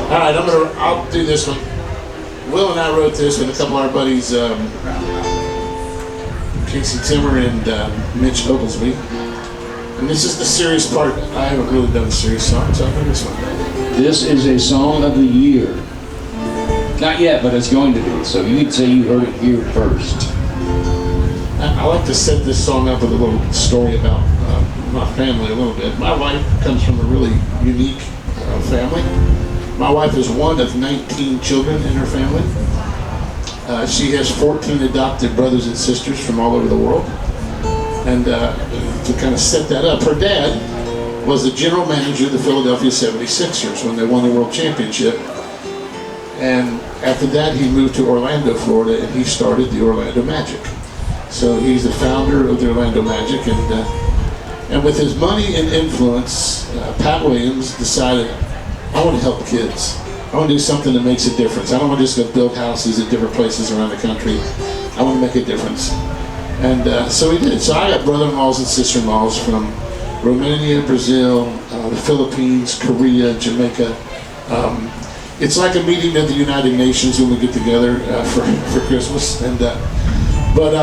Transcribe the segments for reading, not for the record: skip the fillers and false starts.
All right, I'll do this one. Will and I wrote this with a couple of our buddies, Casey Timmer and Mitch Oglesby. And this is the serious part. I haven't really done a serious song, so I'll do this one. This is a song of the year. Not yet, but it's going to be. So you'd say you heard it here first. I like to set this song up with a little story about my family a little bit. My wife comes from a really unique family. My wife is one of 19 children in her family. She has 14 adopted brothers and sisters from all over the world. And to kind of set that up, her dad was the general manager of the Philadelphia 76ers when they won the World Championship. And after that, he moved to Orlando, Florida, and he started the Orlando Magic. So he's the founder of the Orlando Magic, and with his money and influence, Pat Williams decided, I want to help kids. I want to do something that makes a difference. I don't want to just go build houses at different places around the country. I want to make a difference. And so he did. So I got brother-in-laws and sister-in-laws from Romania, Brazil, the Philippines, Korea, Jamaica. It's like a meeting of the United Nations when we get together for Christmas. And But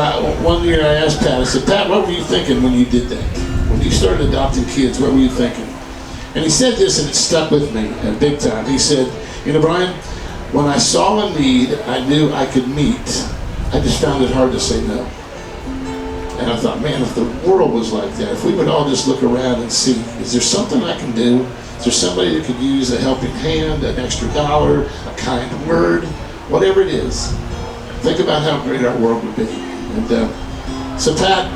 one year I asked Pat, I said, Pat, what were you thinking when you did that? When you started adopting kids, what were you thinking? And he said this, and it stuck with me big time. He said, you know, Brian, when I saw a need I knew I could meet, I just found it hard to say no. And I thought, man, if the world was like that, if we would all just look around and see, is there something I can do? Is there somebody that could use a helping hand, an extra dollar, a kind word, whatever it is? Think about how great our world would be. And so Pat,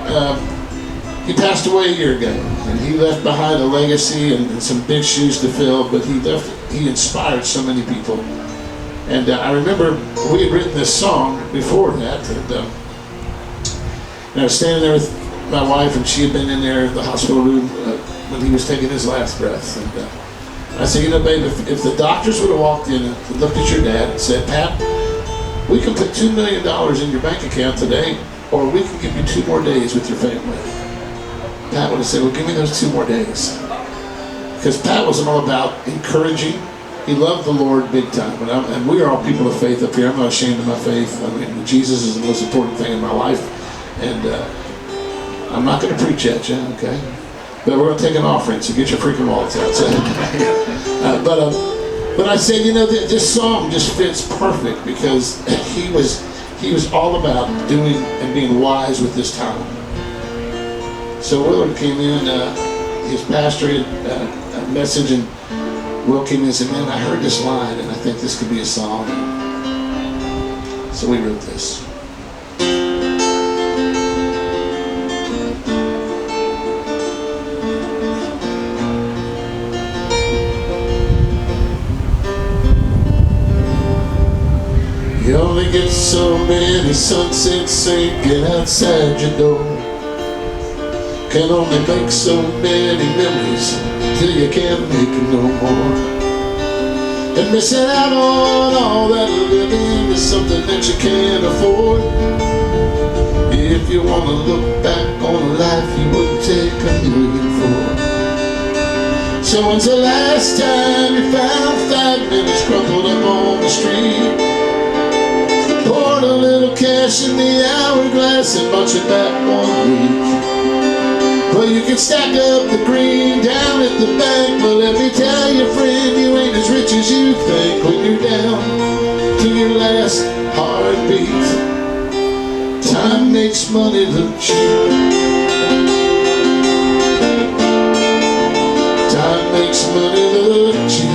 he passed away a year ago, and he left behind a legacy and some big shoes to fill, but he inspired so many people. And I remember we had written this song before that, and I was standing there with my wife, and she had been in there in the hospital room when he was taking his last breath. And I said, you know, babe, if the doctors would have walked in and looked at your dad and said, Pat, we can put $2 million in your bank account today, or we can give you 2 more days with your family. Pat would have said, well, give me those 2 more days. Because Pat was all about encouraging. He loved the Lord big time. And we are all people of faith up here. I'm not ashamed of my faith. I mean, Jesus is the most important thing in my life. And I'm not going to preach at you, okay? But we're going to take an offering, so get your freaking wallets out. So, but I said, you know, this song just fits perfect because he was all about doing and being wise with this time. So Willard came in, his pastor had a message, and Will came in and said, man, I heard this line, and I think this could be a song. So we wrote this. You only get so many sunsets sinking outside your door. Can only make so many memories till you can't make them no more. And missing out on all that living is something that you can't afford. If you want to look back on a life you wouldn't take $1 million for. So when's the last time you found 5 minutes crumpled up on the street? Poured a little cash in the hourglass and bought you back 1 week. Well, you can stack up the green down at the bank, but let me tell you, friend, you ain't as rich as you think when you're down to your last heartbeat. Time makes money look cheap. Time makes money look cheap.